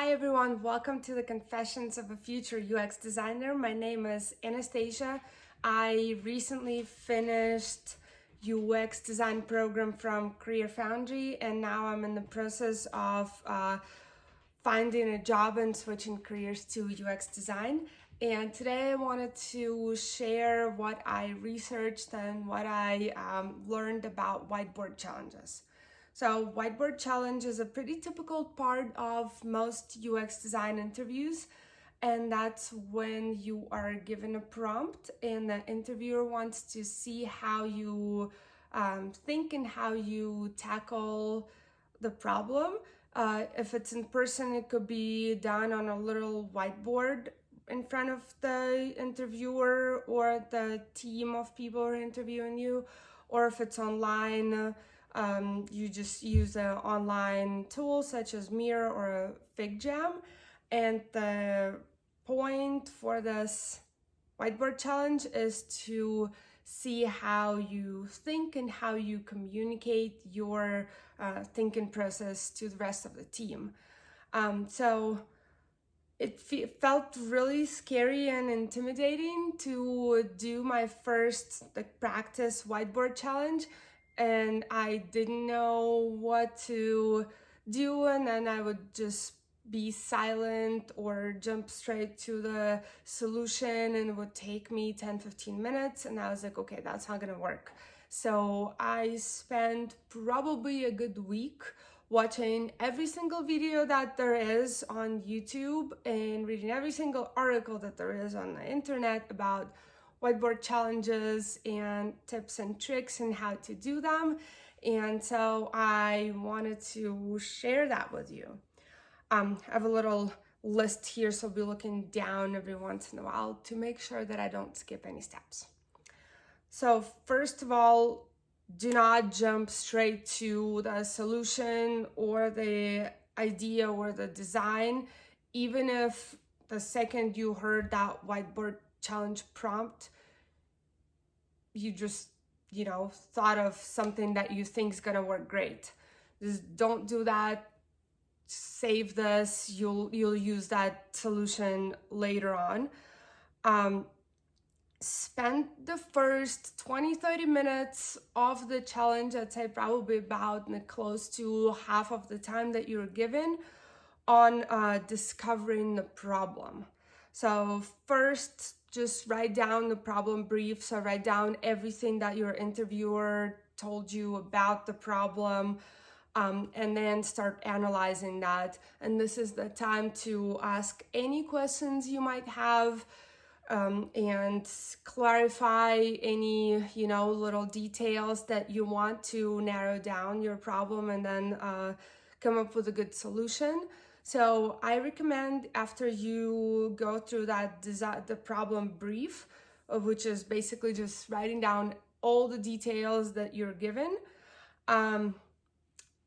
Hi everyone, welcome to the Confessions of a Future UX Designer. My name is Anastasia. I recently finished UX design program from Career Foundry, and now I'm in the process of finding a job and switching careers to UX design. And today I wanted to share what I researched and what I learned about whiteboard challenges. So whiteboard challenge is a pretty typical part of most UX design interviews, and that's when you are given a prompt and the interviewer wants to see how you think and how you tackle the problem. If it's in person, it could be done on a little whiteboard in front of the interviewer or the team of people who are interviewing you, or if it's online, you just use an online tool such as Miro or a FigJam. And the point for this whiteboard challenge is to see how you think and how you communicate your thinking process to the rest of the team. So it felt really scary and intimidating to do my first practice whiteboard challenge, and I didn't know what to do, and then I would just be silent or jump straight to the solution, and it would take me 10-15 minutes, and I was like, okay, that's not gonna work. So I spent probably a good week watching every single video that there is on YouTube and reading every single article that there is on the internet about whiteboard challenges and tips and tricks and how to do them. And so I wanted to share that with you. I have a little list here, so I'll be looking down every once in a while to make sure that I don't skip any steps. So first of all, do not jump straight to the solution or the idea or the design, even if the second you heard that whiteboard challenge prompt, you just, thought of something that you think is gonna work great. Just don't do that. Save this. You'll use that solution later on. Spend the first 20-30 minutes of the challenge, I'd say probably about close to half of the time that you're given, on discovering the problem. So first, just write down the problem brief. So write down everything that your interviewer told you about the problem, and then start analyzing that. And this is the time to ask any questions you might have, and clarify any, little details that you want to narrow down your problem, and then come up with a good solution. So I recommend, after you go through that the problem brief, which is basically just writing down all the details that you're given,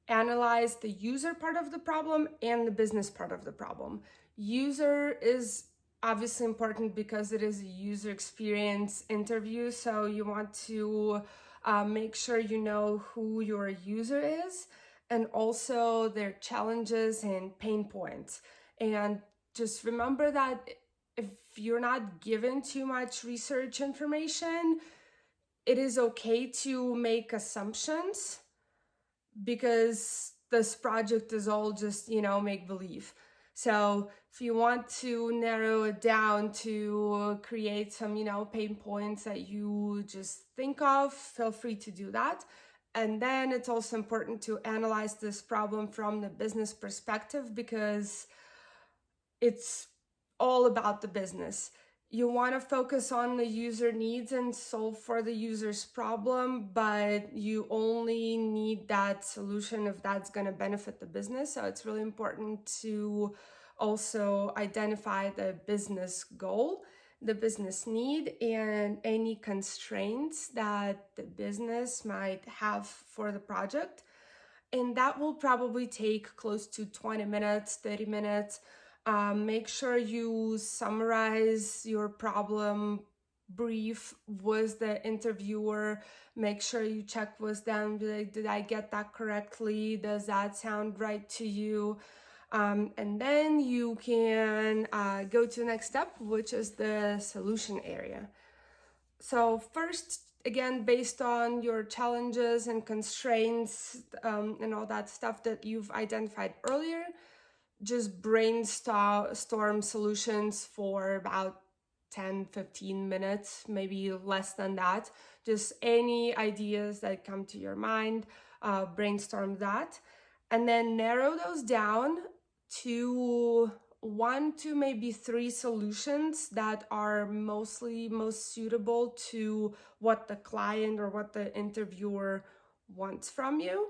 analyze the user part of the problem and the business part of the problem. User is obviously important because it is a user experience interview, so you want to make sure you know who your user is and also their challenges and pain points. And just remember that if you're not given too much research information, it is okay to make assumptions, because this project is all just, make believe. So if you want to narrow it down to create some, pain points that you just think of, feel free to do that. And then it's also important to analyze this problem from the business perspective, because it's all about the business. You want to focus on the user needs and solve for the user's problem, but you only need that solution if that's going to benefit the business. So it's really important to also identify the business goal, the business need, and any constraints that the business might have for the project. And that will probably take close to 20 minutes, 30 minutes. Make sure you summarize your problem brief with the interviewer. Make sure you check with them, did I get that correctly? Does that sound right to you? And then you can go to the next step, which is the solution area. So first, again, based on your challenges and constraints and all that stuff that you've identified earlier, just brainstorm solutions for about 10-15 minutes, maybe less than that. Just any ideas that come to your mind, brainstorm that, and then narrow those down to 1 to maybe 3 solutions that are most suitable to what the client or what the interviewer wants from you.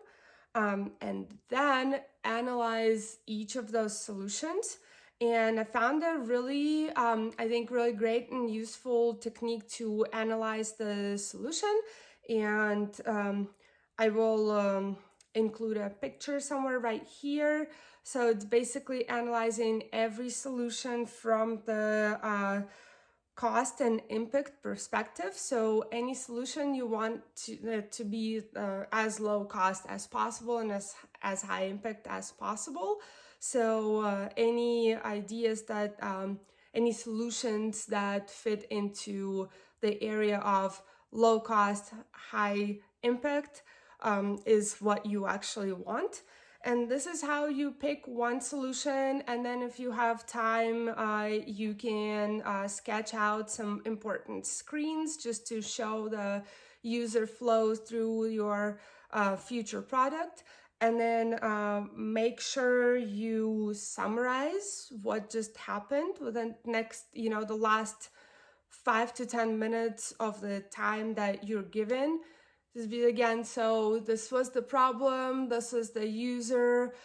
And then analyze each of those solutions. And I found a really, I think, really great and useful technique to analyze the solution. And I will include a picture somewhere right here. So it's basically analyzing every solution from the cost and impact perspective. So any solution you want to be as low cost as possible and as high impact as possible. So any ideas that any solutions that fit into the area of low cost, high impact is what you actually want. And this is how you pick one solution. And then if you have time, you can sketch out some important screens just to show the user flow through your future product. And then make sure you summarize what just happened within the last 5 to 10 minutes of the time that you're given. Just be again, so this was the problem, this was the user,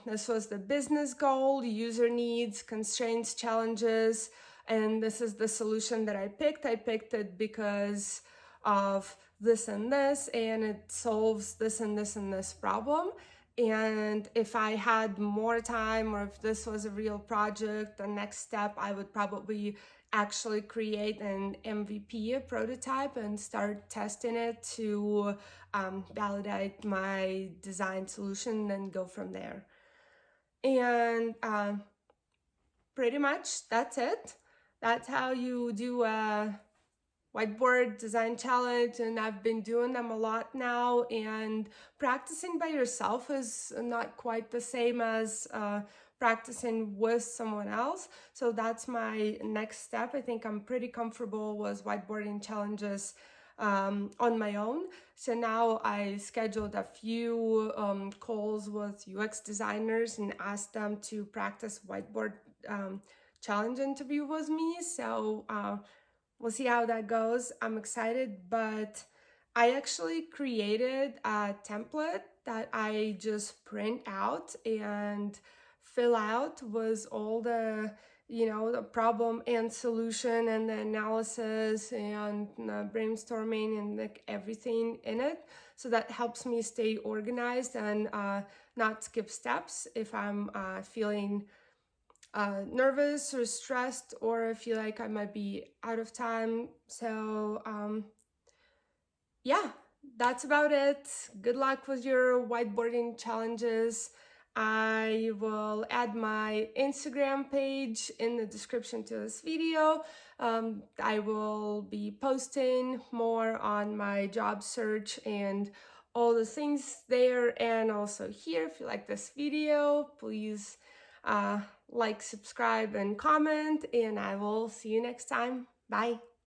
this was the business goal, user needs, constraints, challenges, and this is the solution that I picked. I picked it because of this and this, and it solves this and this and this problem. And if I had more time, or if this was a real project, the next step, I would probably actually create an MVP, a prototype, and start testing it to validate my design solution and go from there. And pretty much that's it. That's how you do a whiteboard design challenge, and I've been doing them a lot now, and practicing by yourself is not quite the same as practicing with someone else. So that's my next step. I think I'm pretty comfortable with whiteboarding challenges on my own. So now I scheduled a few calls with UX designers and asked them to practice whiteboard challenge interview with me. So we'll see how that goes. I'm excited, but I actually created a template that I just print out and fill out with all the the problem and solution and the analysis and brainstorming and like everything in it. So that helps me stay organized and not skip steps if I'm feeling nervous or stressed, or I feel like I might be out of time. So yeah, that's about it. Good luck with your whiteboarding challenges. I will add my Instagram page in the description to this video. I will be posting more on my job search and all the things there, and also here. If you like this video, please like, subscribe, and comment, and I will see you next time. Bye.